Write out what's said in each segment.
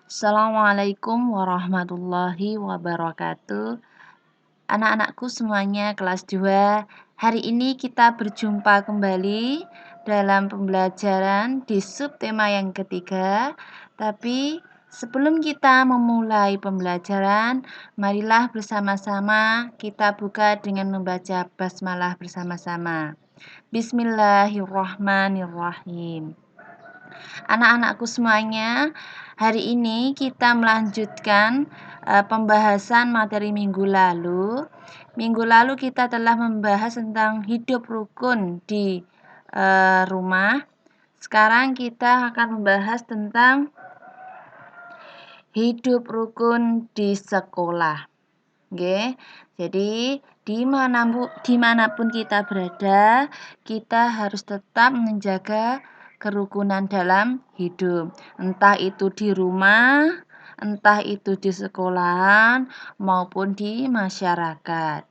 Assalamualaikum warahmatullahi wabarakatuh. Anak-anakku semuanya kelas 2. Hari ini kita berjumpa kembali dalam pembelajaran di subtema yang ketiga. Tapi sebelum kita memulai pembelajaran, marilah bersama-sama kita buka dengan membaca basmalah bersama-sama. Bismillahirrahmanirrahim. Anak-anakku semuanya, hari ini kita melanjutkan pembahasan materi minggu lalu. Minggu lalu kita telah membahas tentang hidup rukun di rumah. Sekarang kita akan membahas tentang hidup rukun di sekolah. Oke. Jadi dimanapun kita berada, kita harus tetap menjaga kerukunan dalam hidup. Entah itu di rumah, entah itu di sekolahan, maupun di masyarakat.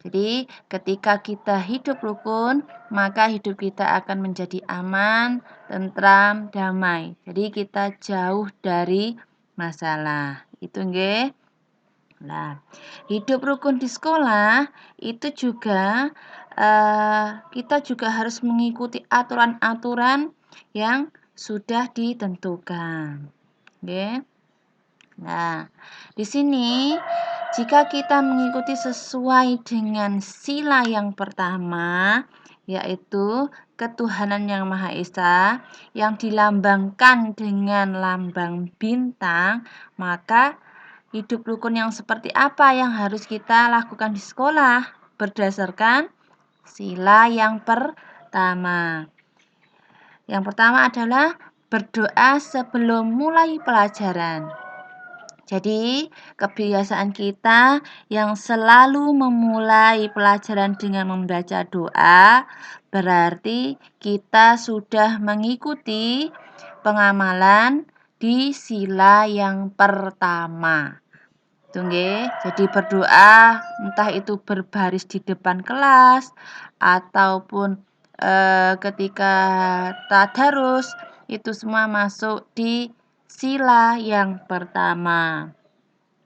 Jadi ketika kita hidup rukun, maka hidup kita akan menjadi aman, tentram, damai. Jadi kita jauh dari masalah. Itu nggih. Nah, hidup rukun di sekolah itu juga kita juga harus mengikuti aturan-aturan yang sudah ditentukan. Oke. Nah, di sini jika kita mengikuti sesuai dengan sila yang pertama, yaitu ketuhanan yang Maha Esa yang dilambangkan dengan lambang bintang, maka hidup rukun yang seperti apa yang harus kita lakukan di sekolah berdasarkan sila yang pertama. Yang pertama adalah berdoa sebelum mulai pelajaran. Jadi, kebiasaan kita yang selalu memulai pelajaran dengan membaca doa berarti kita sudah mengikuti pengamalan di sila yang pertama. Jadi berdoa entah itu berbaris di depan kelas ataupun ketika tadarus itu semua masuk di sila yang pertama.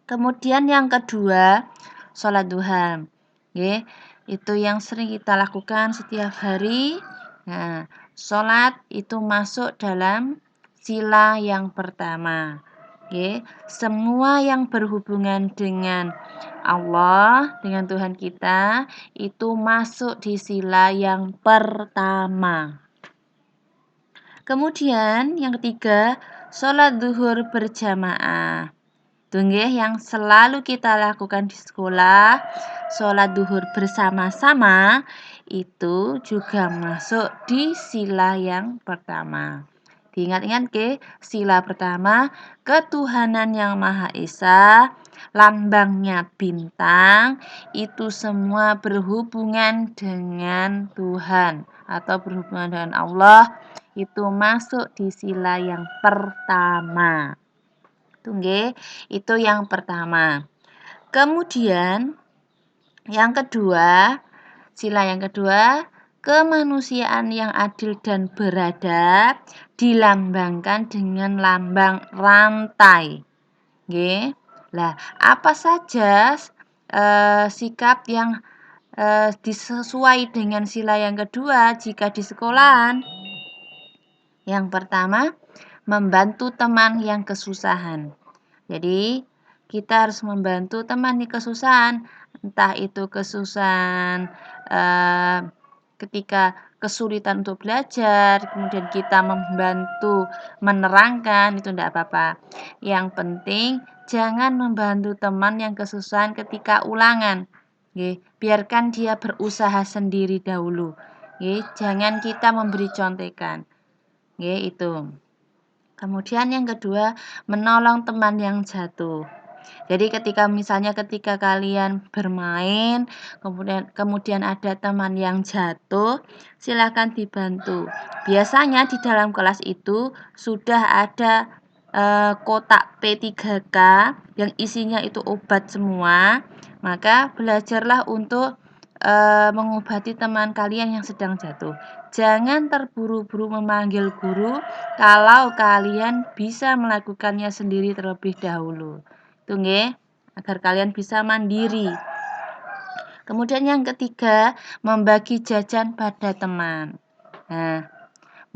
Kemudian yang kedua, sholat duha. Itu yang sering kita lakukan setiap hari. Nah, sholat itu masuk dalam sila yang pertama. Semua yang berhubungan dengan Allah, dengan Tuhan kita, itu masuk di sila yang pertama. Kemudian yang ketiga, sholat zuhur berjamaah. Itu yang selalu kita lakukan di sekolah, sholat zuhur bersama-sama, itu juga masuk di sila yang pertama. Diingat-ingat ke sila pertama, ketuhanan yang Maha Esa, lambangnya bintang, itu semua berhubungan dengan Tuhan atau berhubungan dengan Allah, itu masuk di sila yang pertama. Itu yang pertama. Kemudian yang kedua, sila yang kedua, kemanusiaan yang adil dan beradab dilambangkan dengan lambang rantai. Lah, apa saja sikap yang disesuai dengan sila yang kedua jika di sekolahan? Yang pertama, membantu teman yang kesusahan. Jadi, kita harus membantu teman di kesusahan, entah itu kesusahan ketika kesulitan untuk belajar, kemudian kita membantu menerangkan, itu tidak apa-apa. Yang penting jangan membantu teman yang kesusahan ketika ulangan. Biarkan dia berusaha sendiri dahulu. Jangan kita memberi contekan. Itu. Kemudian yang kedua, menolong teman yang jatuh. Jadi ketika kalian bermain, kemudian ada teman yang jatuh, silakan dibantu. Biasanya di dalam kelas itu sudah ada kotak P3K yang isinya itu obat semua. Maka belajarlah untuk mengobati teman kalian yang sedang jatuh. Jangan terburu-buru memanggil guru kalau kalian bisa melakukannya sendiri terlebih dahulu. Itu nggih, agar kalian bisa mandiri. Kemudian yang ketiga, membagi jajan pada teman. Nah,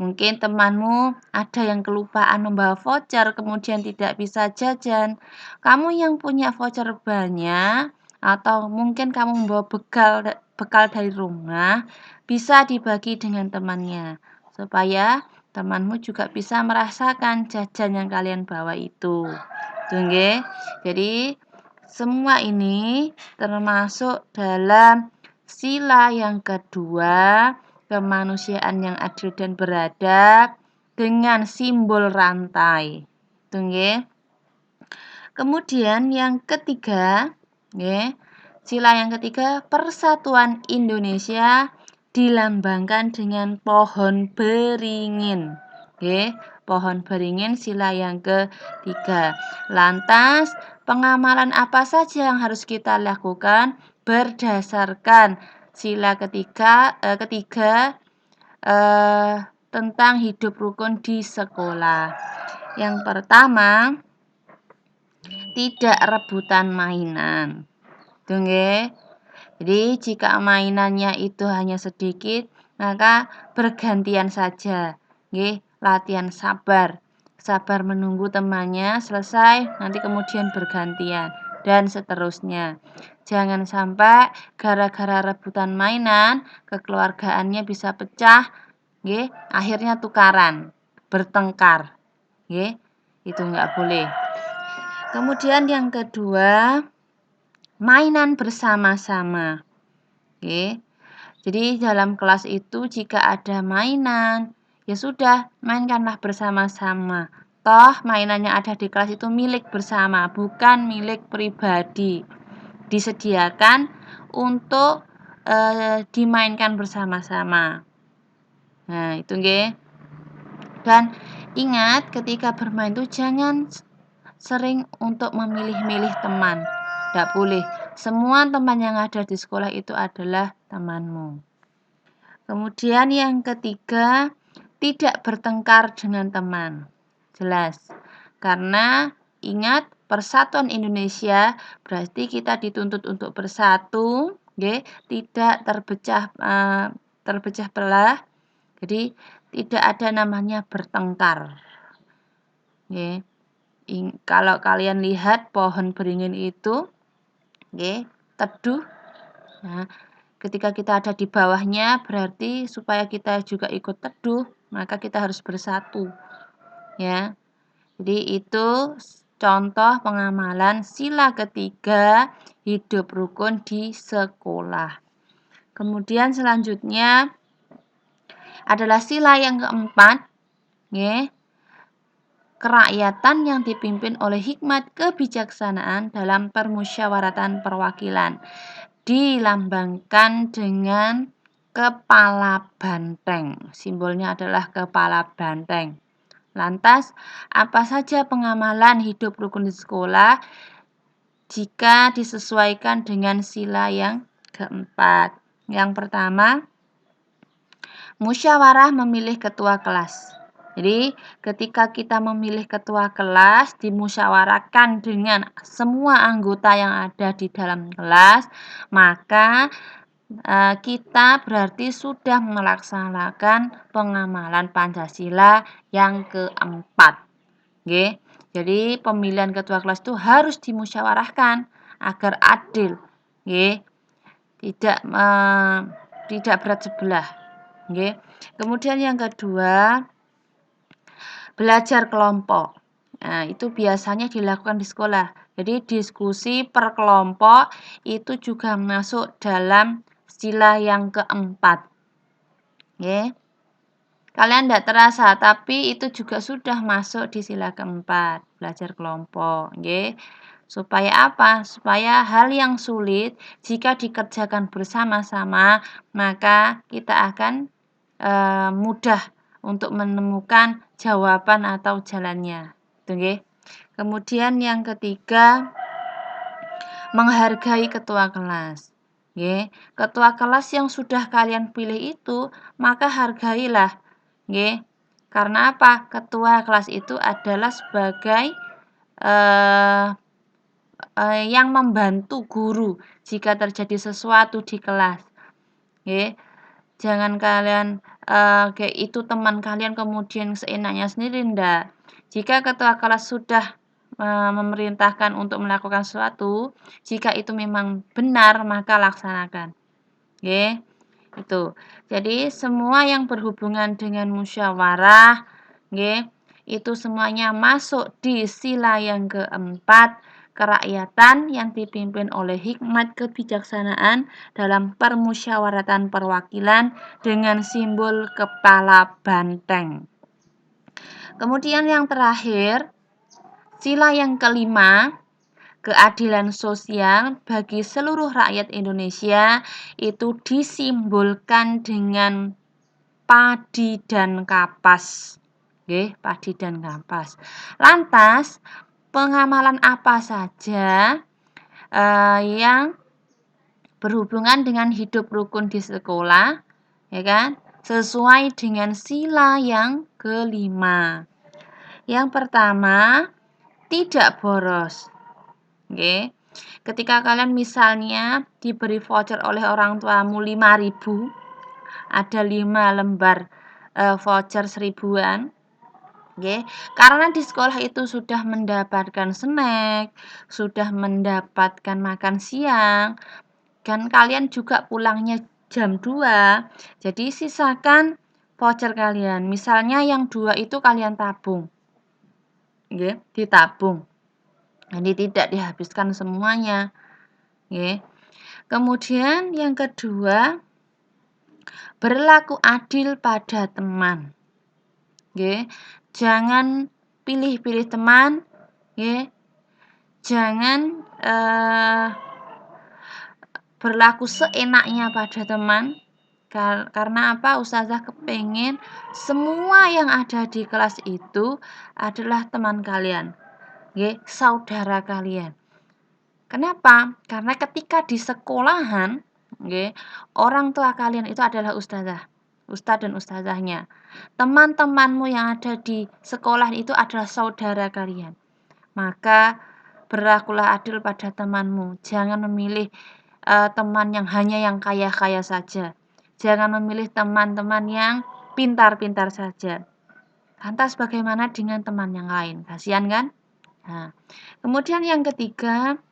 mungkin temanmu ada yang kelupaan membawa voucher, kemudian tidak bisa jajan. Kamu yang punya voucher banyak, atau mungkin kamu membawa bekal dari rumah, bisa dibagi dengan temannya, supaya temanmu juga bisa merasakan jajan yang kalian bawa itu. Oke, jadi semua ini termasuk dalam sila yang kedua, kemanusiaan yang adil dan beradab dengan simbol rantai. Itu nggih. Kemudian yang ketiga, nggih. Sila yang ketiga, persatuan Indonesia dilambangkan dengan pohon beringin. Nggih, pohon beringin sila yang ketiga. Lantas, pengamalan apa saja yang harus kita lakukan berdasarkan sila ketiga tentang hidup rukun di sekolah. Yang pertama, tidak rebutan mainan. Itu nggih. Jadi jika mainannya itu hanya sedikit, maka bergantian saja. Nggih, latihan sabar. Sabar menunggu temannya selesai, nanti kemudian bergantian dan seterusnya. Jangan sampai gara-gara rebutan mainan kekeluargaannya bisa pecah, nggih, akhirnya tukaran, bertengkar. Nggih, itu enggak boleh. Kemudian yang kedua, mainan bersama-sama. Oke. Jadi dalam kelas itu jika ada mainan, ya sudah, mainkanlah bersama-sama. Toh mainan yang ada di kelas itu milik bersama, bukan milik pribadi. Disediakan untuk dimainkan bersama-sama. Nah, itu nggih. Dan ingat ketika bermain itu jangan sering untuk memilih-milih teman. Tidak boleh. Semua teman yang ada di sekolah itu adalah temanmu. Kemudian yang ketiga, tidak bertengkar dengan teman. Jelas. Karena ingat persatuan Indonesia berarti kita dituntut untuk bersatu, nggih, tidak terpecah belah. Jadi tidak ada namanya bertengkar. Nggih. Kalau kalian lihat pohon beringin itu, nggih, teduh. Nah, ketika kita ada di bawahnya berarti supaya kita juga ikut teduh, maka kita harus bersatu. Ya. Jadi itu contoh pengamalan sila ketiga hidup rukun di sekolah. Kemudian selanjutnya adalah sila yang keempat, nggih. Kerakyatan yang dipimpin oleh hikmat kebijaksanaan dalam permusyawaratan perwakilan dilambangkan dengan kepala banteng. Simbolnya adalah kepala banteng. Lantas, apa saja pengamalan hidup rukun di sekolah jika disesuaikan dengan sila yang keempat? Yang pertama, musyawarah memilih ketua kelas. Jadi, ketika kita memilih ketua kelas, dimusyawarahkan dengan semua anggota yang ada di dalam kelas, maka kita berarti sudah melaksanakan pengamalan Pancasila yang keempat. Nggih. Jadi, pemilihan ketua kelas itu harus dimusyawarahkan agar adil, nggih. Tidak berat sebelah. Nggih. Kemudian yang kedua, belajar kelompok. Nah, itu biasanya dilakukan di sekolah. Jadi diskusi per kelompok itu juga masuk dalam sila yang keempat. Nggih. Kalian tidak terasa, tapi itu juga sudah masuk di sila keempat, belajar kelompok. Nggih. Supaya apa? Supaya hal yang sulit jika dikerjakan bersama-sama, maka kita akan mudah untuk menemukan jawaban atau jalannya. Oke. Kemudian yang ketiga, menghargai ketua kelas. Nggih. Ketua kelas yang sudah kalian pilih itu, maka hargailah, nggih. Karena apa? Ketua kelas itu adalah sebagai eh, yang membantu guru jika terjadi sesuatu di kelas, nggih. Jangan kalian kayak itu teman kalian kemudian seenaknya sendiri, ndak. Jika ketua kelas sudah memerintahkan untuk melakukan sesuatu, jika itu memang benar maka laksanakan. Nggih, itu. Jadi semua yang berhubungan dengan musyawarah, nggih, itu semuanya masuk di sila yang keempat, kerakyatan yang dipimpin oleh hikmat kebijaksanaan dalam permusyawaratan perwakilan dengan simbol kepala banteng. Kemudian yang terakhir, sila yang kelima, keadilan sosial bagi seluruh rakyat Indonesia itu disimbolkan dengan padi dan kapas. Nggih, padi dan kapas. Lantas, pengamalan apa saja yang berhubungan dengan hidup rukun di sekolah, ya kan? Sesuai dengan sila yang kelima. Yang pertama, tidak boros. Oke. Ketika kalian misalnya diberi voucher oleh orang tuamu 5.000, ada 5 lembar voucher 1.000-an. Oke. Karena di sekolah itu sudah mendapatkan snack, sudah mendapatkan makan siang, kan kalian juga pulangnya jam 2. Jadi sisakan voucher kalian. Misalnya yang 2 itu kalian tabung. Oke, ditabung. Jadi tidak dihabiskan semuanya. Oke. Kemudian yang kedua, berlaku adil pada teman. Oke. Jangan pilih-pilih teman, oke. Jangan berlaku seenaknya pada teman. Karena apa? Ustazah kepengen semua yang ada di kelas itu adalah teman kalian, oke, saudara kalian. Kenapa? Karena ketika di sekolahan, oke, orang tua kalian itu adalah ustazah, ustaz dan ustazahnya. Teman-temanmu yang ada di sekolah itu adalah saudara kalian. Maka berlakulah adil pada temanmu. Jangan memilih teman yang hanya yang kaya-kaya saja. Jangan memilih teman-teman yang pintar-pintar saja. Lantas bagaimana dengan teman yang lain? Kasihan kan? Nah, kemudian yang ketiga,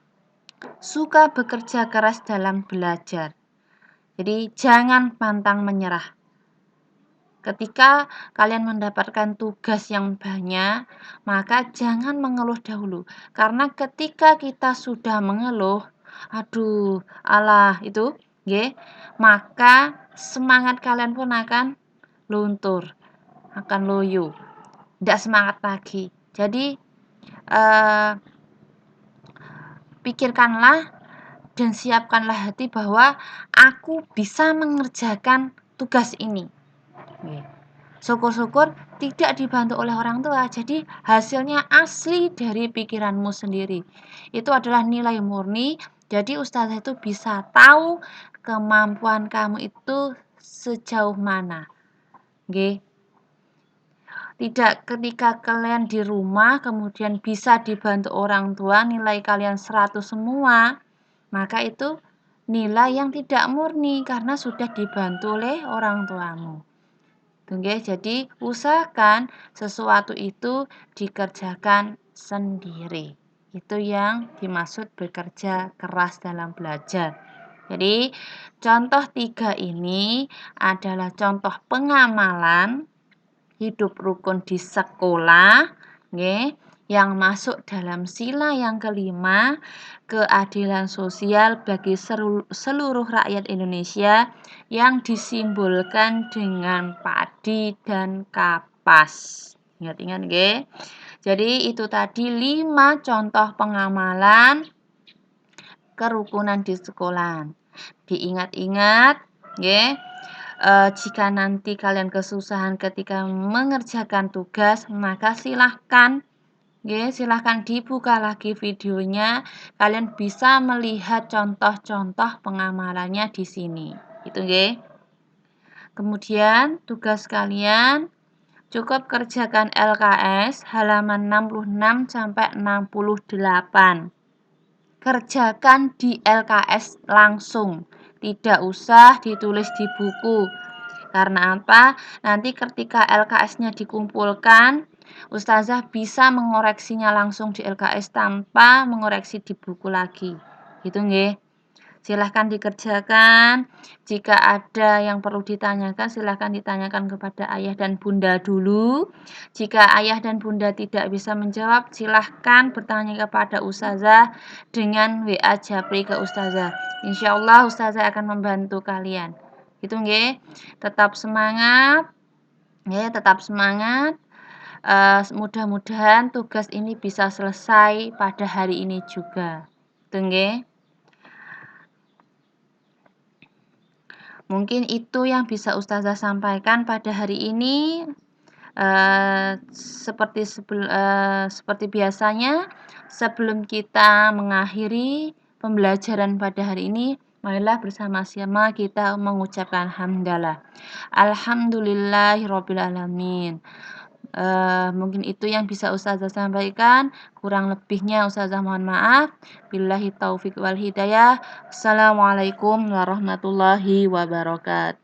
suka bekerja keras dalam belajar. Jadi jangan pantang menyerah. Ketika kalian mendapatkan tugas yang banyak, maka jangan mengeluh dahulu. Karena ketika kita sudah mengeluh, aduh, alah itu, nggih, maka semangat kalian pun akan luntur, akan loyo. Tidak semangat lagi. Jadi pikirkanlah dan siapkanlah hati bahwa aku bisa mengerjakan tugas ini. Syukur-syukur tidak dibantu oleh orang tua, jadi hasilnya asli dari pikiranmu sendiri. Itu adalah nilai murni, jadi ustazah itu bisa tahu kemampuan kamu itu sejauh mana. Nggih. Tidak ketika kalian di rumah kemudian bisa dibantu orang tua, nilai kalian 100 semua, maka itu nilai yang tidak murni karena sudah dibantu oleh orang tuamu. Jadi usahakan sesuatu itu dikerjakan sendiri. Itu yang dimaksud bekerja keras dalam belajar. Jadi contoh 3 ini adalah contoh pengamalan hidup rukun di sekolah, yang masuk dalam sila yang kelima, keadilan sosial bagi seluruh rakyat Indonesia yang disimbolkan dengan padi dan kapas. Ingat-ingat, nggih. Jadi itu tadi 5 contoh pengamalan kerukunan di sekolah. Diingat-ingat, nggih. Jika nanti kalian kesusahan ketika mengerjakan tugas, maka silahkan Oke, silahkan dibuka lagi videonya. Kalian bisa melihat contoh-contoh pengamalannya di sini. Itu nggih. Kemudian tugas kalian cukup kerjakan LKS halaman 66 sampai 68. Kerjakan di LKS langsung, tidak usah ditulis di buku. Karena apa? Nanti ketika LKS-nya dikumpulkan, Ustazah bisa mengoreksinya langsung di LKS tanpa mengoreksi di buku lagi. Gitu nggih. Silahkan dikerjakan. Jika ada yang perlu ditanyakan, silahkan ditanyakan kepada ayah dan bunda dulu. Jika ayah dan bunda tidak bisa menjawab, silahkan bertanya kepada Ustazah dengan WA Japri ke Ustazah. Insya Allah Ustazah akan membantu kalian. Gitu nggih. Tetap semangat. Ya, tetap semangat. Mudah-mudahan tugas ini bisa selesai pada hari ini juga. Gitu nggih. Mungkin itu yang bisa Ustazah sampaikan pada hari ini. Seperti biasanya, sebelum kita mengakhiri pembelajaran pada hari ini, marilah bersama-sama kita mengucapkan hamdalah. Alhamdulillahirrabbilalamin. Mungkin itu yang bisa Ustazah sampaikan. Kurang lebihnya Ustazah mohon maaf. Billahi taufik wal hidayah. Assalamualaikum warahmatullahi wabarakatuh.